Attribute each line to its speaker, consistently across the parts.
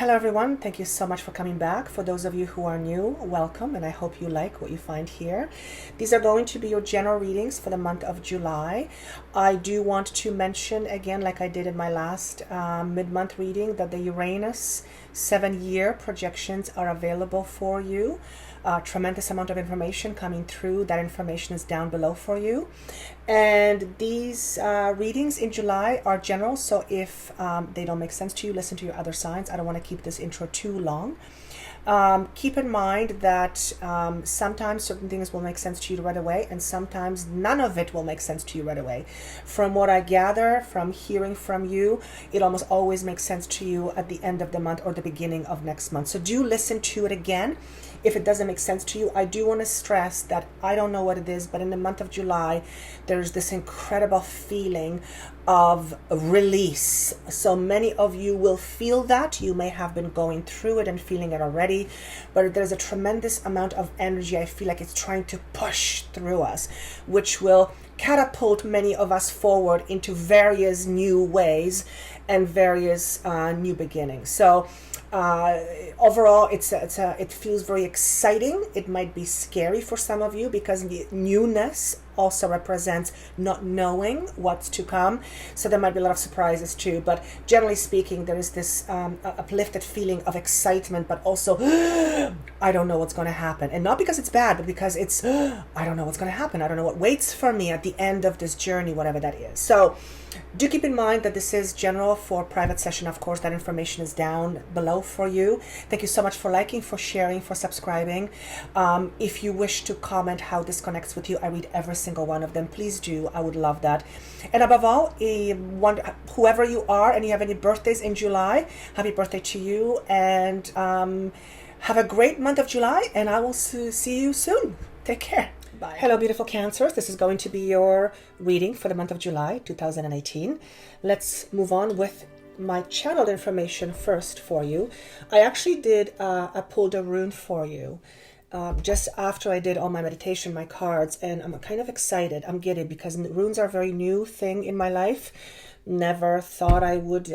Speaker 1: Hello everyone, thank you so much for coming back. For those of you who are new, welcome, and I hope you like what you find here. These are going to be your general readings for the month of July. I do want to mention again, like I did in my last mid-month reading, that the Uranus 7-year projections are available for you. Tremendous amount of information coming through. That information is down below for you. And these readings in July are general, so if they don't make sense to you, listen to your other signs. I don't want to keep this intro too long. Keep in mind that sometimes certain things will make sense to you right away, and sometimes none of it will make sense to you right away. From what I gather from hearing from you, it almost always makes sense to you at the end of the month or the beginning of next month. So do listen to it again. If it doesn't make sense to you, I do want to stress that I don't know what it is, but in the month of July, there's this incredible feeling of release. So many of you will feel that. You may have been going through it and feeling it already, but there's a tremendous amount of energy. I feel like it's trying to push through us, which will catapult many of us forward into various new ways and various new beginnings. So overall, it feels very exciting. It might be scary for some of you because the newness also represents not knowing what's to come. So there might be a lot of surprises too. But generally speaking, there is this uplifted feeling of excitement, but also I don't know what's going to happen. And not because it's bad, but because it's I don't know what's going to happen. I don't know what waits for me at the end of this journey, whatever that is. So do keep in mind that this is general. For private session, of course, that information is down below for you. Thank you so much for liking, for sharing, for subscribing. If you wish to comment how this connects with you, I read every single one of them. Please do. I would love that. And above all, whoever you are and you have any birthdays in July, happy birthday to you. And have a great month of July, and I will see you soon. Take care. Bye. Hello, beautiful Cancers. This is going to be your reading for the month of July 2018. Let's move on with my channeled information first for you. I actually did I pulled a rune for you just after I did all my meditation, my cards, and I'm kind of excited. I'm giddy because runes are a very new thing in my life. Never thought I would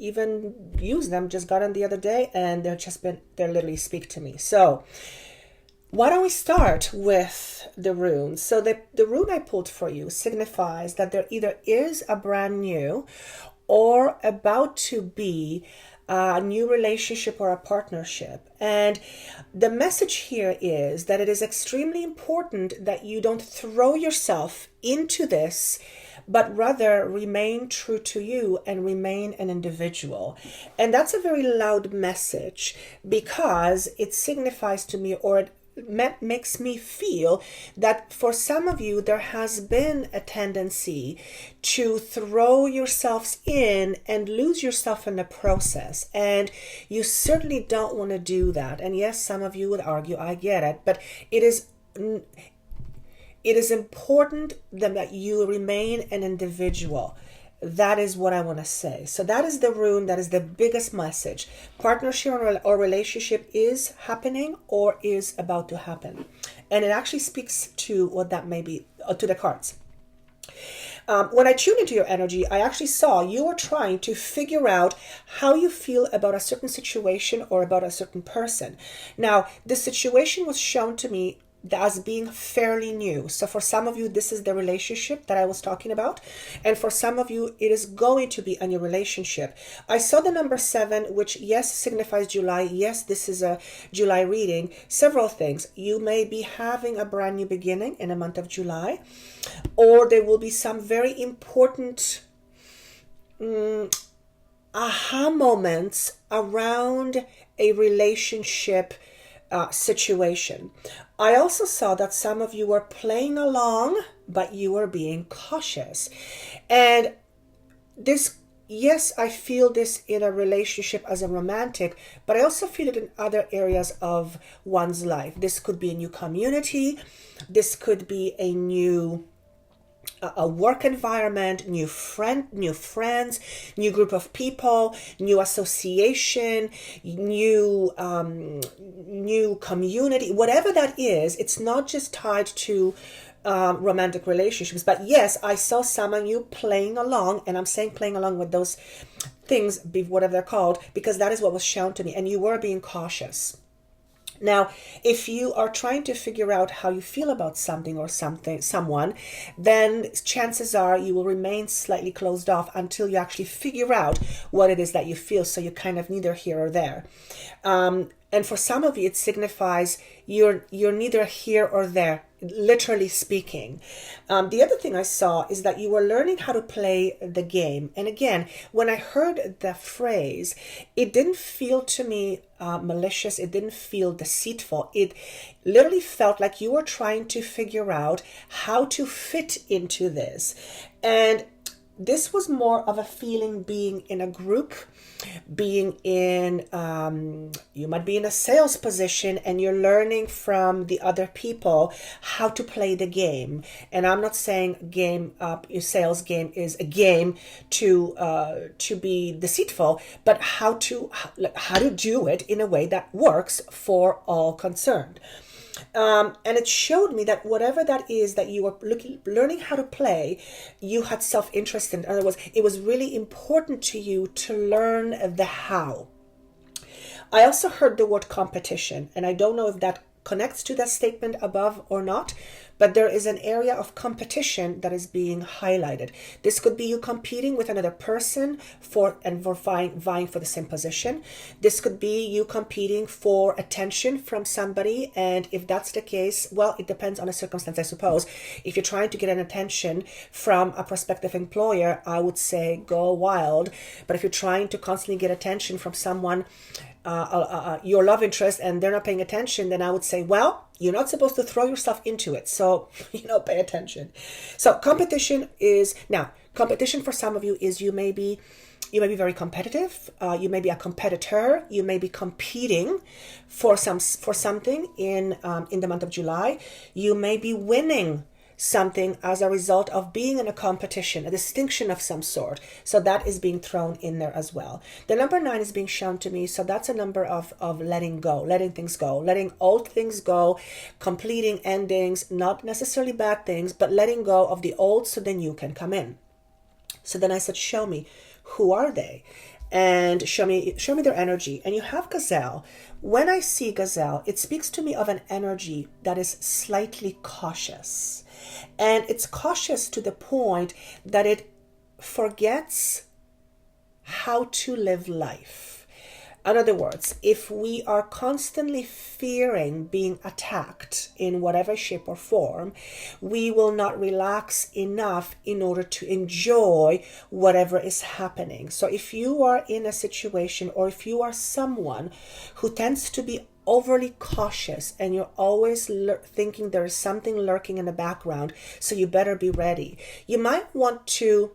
Speaker 1: even use them. Just got them the other day, and they literally speak to me. So why don't we start with the runes? So the rune I pulled for you signifies that there either is a brand new or about to be a new relationship or a partnership. And the message here is that it is extremely important that you don't throw yourself into this, but rather remain true to you and remain an individual. And that's a very loud message because it signifies to me, or it makes me feel that for some of you there has been a tendency to throw yourselves in and lose yourself in the process, and you certainly don't want to do that. And yes, some of you would argue, I get it, but it is important that you remain an individual. That is what I want to say. So that is the rune. That is the biggest message. Partnership or relationship is happening or is about to happen. And it actually speaks to what that may be, to the cards. When I tuned into your energy, I actually saw you were trying to figure out how you feel about a certain situation or about a certain person. Now, the situation was shown to me as being fairly new. So for some of you, this is the relationship that I was talking about. And for some of you, it is going to be a new relationship. I saw the number 7, which yes, signifies July. Yes, this is a July reading. Several things. You may be having a brand new beginning in the month of July, or there will be some very important aha moments around a relationship situation. I also saw that some of you were playing along, but you were being cautious. And this, yes, I feel this in a relationship as a romantic, but I also feel it in other areas of one's life. This could be a new community. This could be a new work environment, new friends, new group of people, new association, new community, whatever that is. It's not just tied to romantic relationships. But yes, I saw some of you playing along, and I'm saying playing along with those things, whatever they're called, because that is what was shown to me, and you were being cautious. Now, if you are trying to figure out how you feel about something or someone, then chances are you will remain slightly closed off until you actually figure out what it is that you feel. So you're kind of neither here or there. And for some of you, it signifies you're neither here or there, literally speaking. The other thing I saw is that you were learning how to play the game. And again, when I heard the phrase, it didn't feel to me malicious. It didn't feel deceitful. It literally felt like you were trying to figure out how to fit into this. And this was more of a feeling being in a group, being in, you might be in a sales position and you're learning from the other people how to play the game. And I'm not saying your sales game is a game to be deceitful, but how to do it in a way that works for all concerned. And it showed me that whatever that is that you were learning how to play, you had self-interest in. In other words, it was really important to you to learn the how. I also heard the word competition, and I don't know if that connects to that statement above or not, but there is an area of competition that is being highlighted. This could be you competing with another person for vying for the same position. This could be you competing for attention from somebody, and if that's the case, well, it depends on the circumstance, I suppose. If you're trying to get an attention from a prospective employer, I would say go wild. But if you're trying to constantly get attention from someone, your love interest, and they're not paying attention, then I would say, well, you're not supposed to throw yourself into it. So, pay attention. So competition for some of you is you may be very competitive. You may be a competitor. You may be competing for something in the month of July. You may be winning something as a result of being in a competition, a distinction of some sort. So that is being thrown in there as well. The number 9 is being shown to me. So that's a number of letting go, letting things go, letting old things go, completing endings, not necessarily bad things, but letting go of the old so the new can come in. So then I said, show me, who are they? And show me their energy. And you have Gazelle. When I see Gazelle, it speaks to me of an energy that is slightly cautious. And it's cautious to the point that it forgets how to live life. In other words, if we are constantly fearing being attacked in whatever shape or form, we will not relax enough in order to enjoy whatever is happening. So if you are in a situation, or if you are someone who tends to be overly cautious and you're always thinking there is something lurking in the background, so you better be ready. You might want to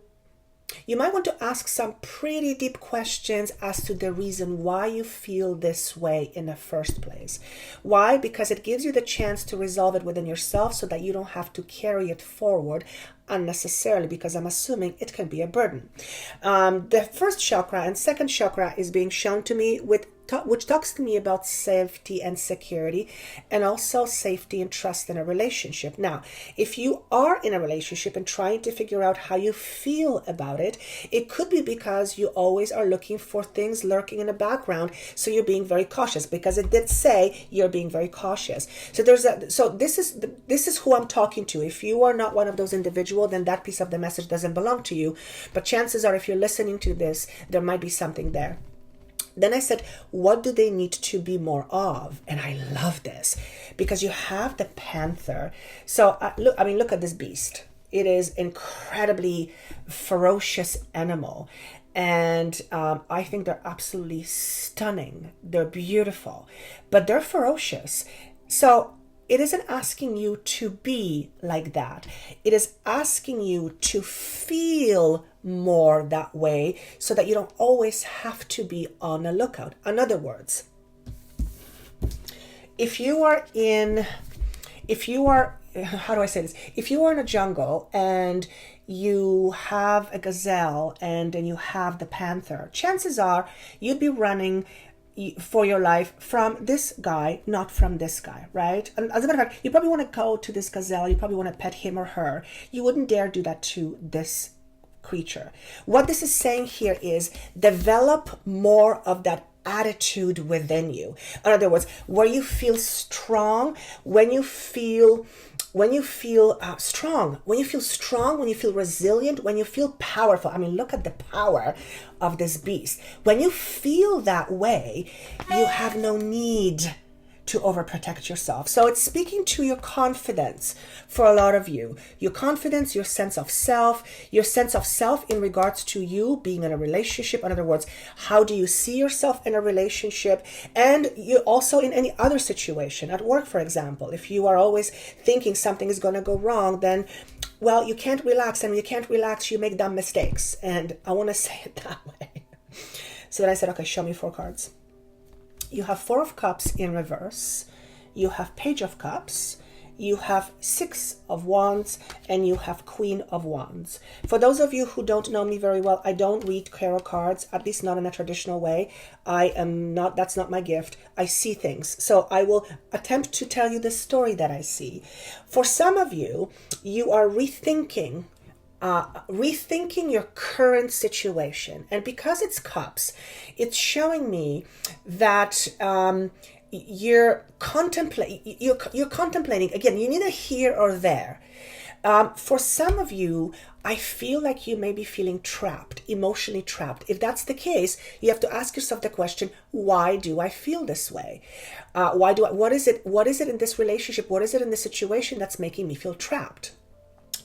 Speaker 1: ask some pretty deep questions as to the reason why you feel this way in the first place. Why? Because it gives you the chance to resolve it within yourself so that you don't have to carry it forward unnecessarily, because I'm assuming it can be a burden. The first chakra and second chakra is being shown to me which talks to me about safety and security, and also safety and trust in a relationship. Now, if you are in a relationship and trying to figure out how you feel about it, it could be because you always are looking for things lurking in the background, so you're being very cautious, because it did say you're being very cautious. So this is who I'm talking to. If you are not one of those individuals, then that piece of the message doesn't belong to you. But chances are, if you're listening to this, there might be something there. Then I said, what do they need to be more of? And I love this because you have the panther. So look at this beast. It is incredibly ferocious animal. And I think they're absolutely stunning. They're beautiful, but they're ferocious. So it isn't asking you to be like that. It is asking you to feel more that way so that you don't always have to be on the lookout. In other words, if you are in a jungle and you have a gazelle and then you have the panther, chances are you'd be running for your life from this guy, not from this guy, right? And as a matter of fact, you probably want to go to this gazelle, you probably want to pet him or her. You wouldn't dare do that to this creature. What this is saying here is develop more of that attitude within you. In other words, where you feel strong, when you feel strong, when you feel resilient, when you feel powerful. I mean, look at the power of this beast. When you feel that way, you have no need to overprotect yourself. So it's speaking to your confidence for a lot of you. Your confidence, your sense of self in regards to you being in a relationship. In other words, how do you see yourself in a relationship? And you also in any other situation, at work, for example, if you are always thinking something is going to go wrong, then well, you can't relax, and when you can't relax, you make dumb mistakes. And I want to say it that way. So then I said, okay, show me 4 cards. You have 4 of Cups in reverse, you have Page of Cups, you have 6 of Wands, and you have Queen of Wands. For those of you who don't know me very well, I don't read tarot cards, at least not in a traditional way. That's not my gift. I see things. So I will attempt to tell you the story that I see. For some of you, you are rethinking your current situation, and because it's Cups, it's showing me that you're contemplating. Again, you're neither here or there. For some of you, I feel like you may be feeling trapped, emotionally trapped. If that's the case, you have to ask yourself the question, why do I feel this way? What is it in this relationship? What is it in this situation that's making me feel trapped?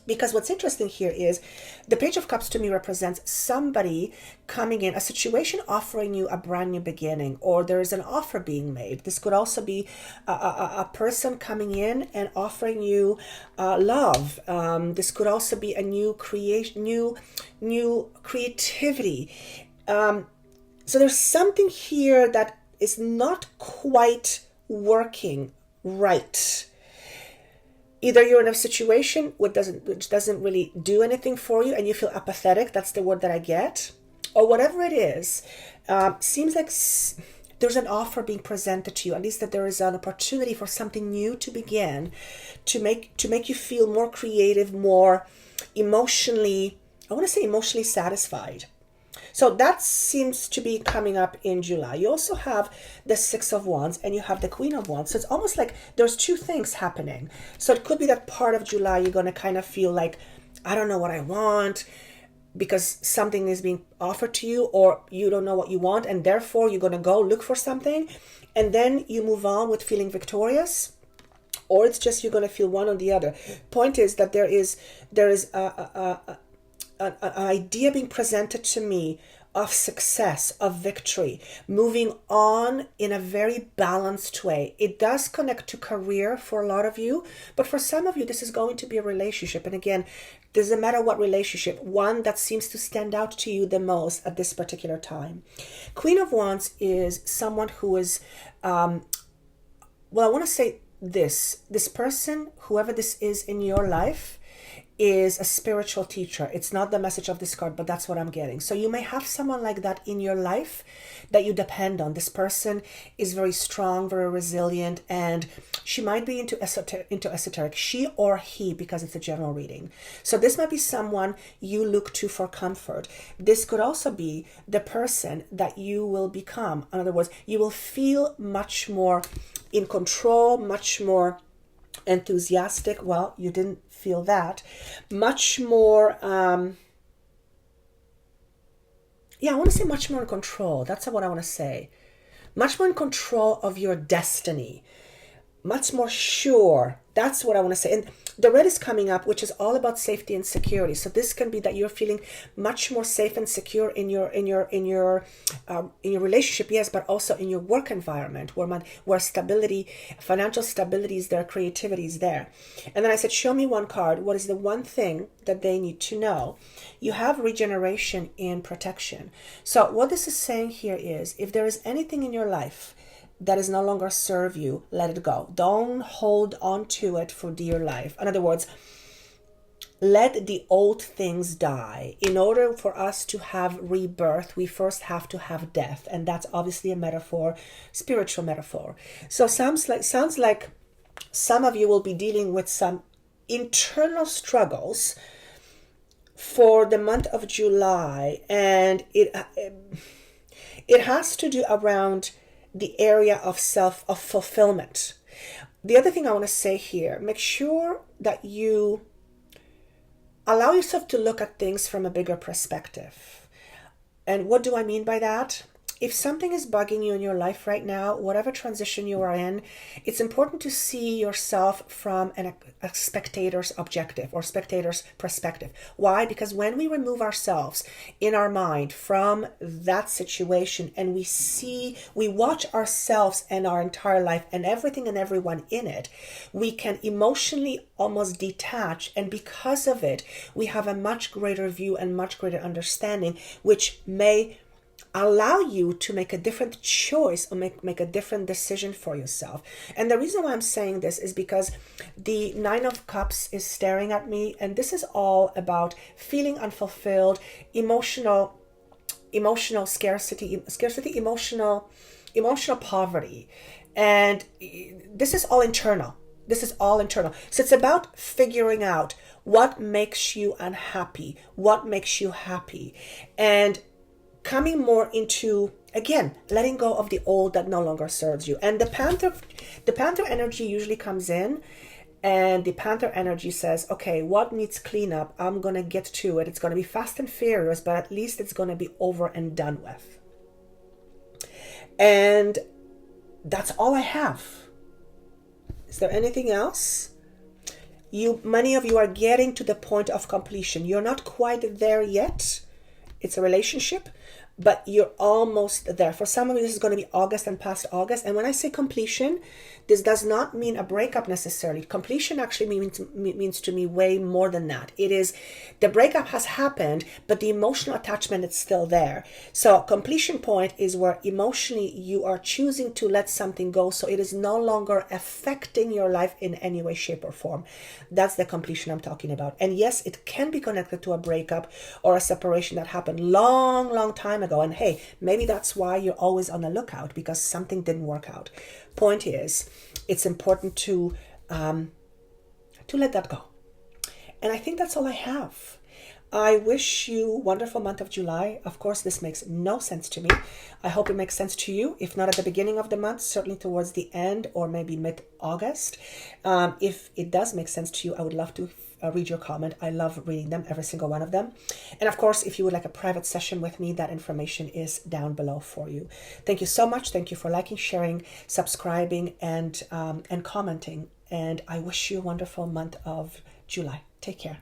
Speaker 1: Because what's interesting here is the Page of Cups to me represents somebody coming in, a situation offering you a brand new beginning, or there is an offer being made. This could also be a person coming in and offering you love. This could also be a new creation, new creativity. So there's something here that is not quite working right. Either you're in a situation which doesn't really do anything for you and you feel apathetic, that's the word that I get, or whatever it is, seems like there's an offer being presented to you, at least that there is an opportunity for something new to begin, to make you feel more creative, more emotionally satisfied. So that seems to be coming up in July. You also have the 6 of Wands and you have the Queen of Wands. So it's almost like there's 2 things happening. So it could be that part of July you're going to kind of feel like, I don't know what I want, because something is being offered to you, or you don't know what you want, and therefore you're going to go look for something, and then you move on with feeling victorious. Or it's just you're going to feel one or the other. Point is that there is an idea being presented to me of success, of victory, moving on in a very balanced way. It does connect to career for a lot of you, but for some of you, this is going to be a relationship. And again, doesn't matter what relationship, one that seems to stand out to you the most at this particular time. Queen of Wands is someone who is, I want to say this person, whoever this is in your life, is a spiritual teacher. It's not the message of this card, but that's what I'm getting. So you may have someone like that in your life that you depend on. This person is very strong, very resilient, and she might be into esoteric, she or he, because it's a general reading. So this might be someone you look to for comfort. This could also be the person that you will become. In other words, you will feel much more in control, much more enthusiastic. Well, you didn't feel that. Much more, I want to say much more in control. That's what I want to say. Much more in control of your destiny. Much more sure. That's what I want to say. And the red is coming up, which is all about safety and security. So this can be that you're feeling much more safe and secure in your relationship, yes, but also in your work environment, where stability, financial stability is there, creativity is there. And then I said, show me one card. What is the one thing that they need to know? You have regeneration in protection. So what this is saying here is, if there is anything in your life that is no longer serve you, let it go. Don't hold on to it for dear life. In other words, let the old things die. In order for us to have rebirth, we first have to have death. And that's obviously a metaphor, spiritual metaphor. So sounds like some of you will be dealing with some internal struggles for the month of July. And it has to do around the area of fulfillment. The other thing I want to say here, make sure that you allow yourself to look at things from a bigger perspective. And what do I mean by that? If something is bugging you in your life right now, whatever transition you are in, it's important to see yourself from a spectator's objective or spectator's perspective. Why? Because when we remove ourselves in our mind from that situation and we watch ourselves and our entire life and everything and everyone in it, we can emotionally almost detach. And because of it, we have a much greater view and much greater understanding, which may allow you to make a different choice or make a different decision for yourself. And the reason why I'm saying this is because the Nine of Cups is staring at me, and this is all about feeling unfulfilled, emotional scarcity, emotional poverty. And this is all internal. So it's about figuring out what makes you unhappy, what makes you happy, and coming more into, again, letting go of the old that no longer serves you. And the Panther energy usually comes in, and the Panther energy says, okay, what needs cleanup? I'm going to get to it. It's going to be fast and furious, but at least it's going to be over and done with. And that's all I have. Is there anything else? Many of you are getting to the point of completion. You're not quite there yet. It's a relationship, but you're almost there. For some of you, this is going to be August and past August. And when I say completion, this does not mean a breakup necessarily. Completion actually means to me way more than that. It is the breakup has happened, but the emotional attachment is still there. So completion point is where emotionally you are choosing to let something go, so it is no longer affecting your life in any way, shape, or form. That's the completion I'm talking about. And yes, it can be connected to a breakup or a separation that happened long time ago. And hey, maybe that's why you're always on the lookout, because something didn't work out. Point is, it's important to let that go. And I think that's all I have. I wish you a wonderful month of July. Of course, this makes no sense to me. I hope it makes sense to you. If not at the beginning of the month, certainly towards the end or maybe mid-August. If it does make sense to you, I would love to read your comment. I love reading them, every single one of them. And of course, if you would like a private session with me, that information is down below for you. Thank you so much. Thank you for liking, sharing, subscribing, and commenting. And I wish you a wonderful month of July. Take care.